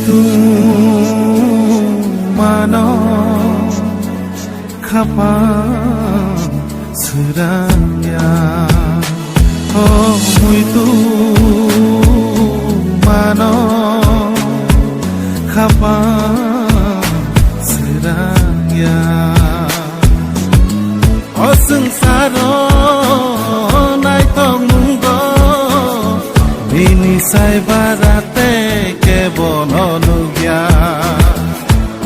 tu mano khapa suraya oh mui tu mano khapa suraya oh sangsaro nai thong mungo bini sai barate ke bono gya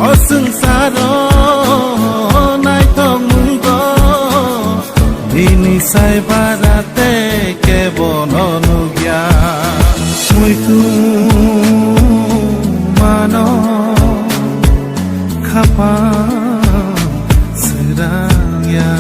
oh sangsaro nai thong mungo bini sai barate ke bono gya mui tu mano khapa suraya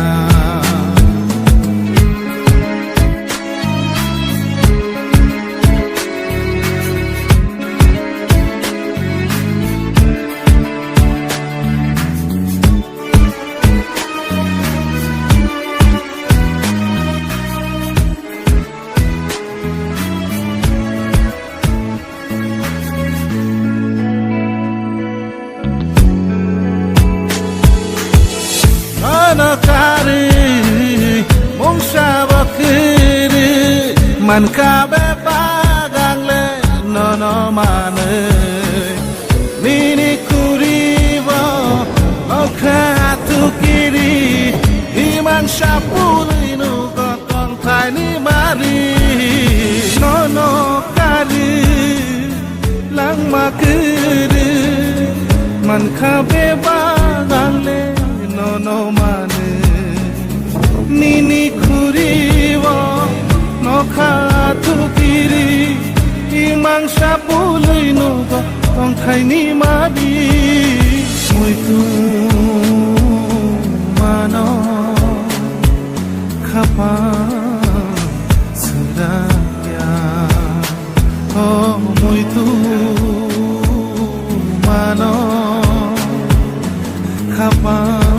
kari mongsa bakiri man kabe pagang le no mane mini kuribo okha tu kiri imang sapuri nu kong thai ni mari no kari lang makiri man kabe pagang le no mane nini khuriwa nokha thukiri imang sapului no tong khai ni madi mui tu mano khapa suraya oh mui tu mano khapa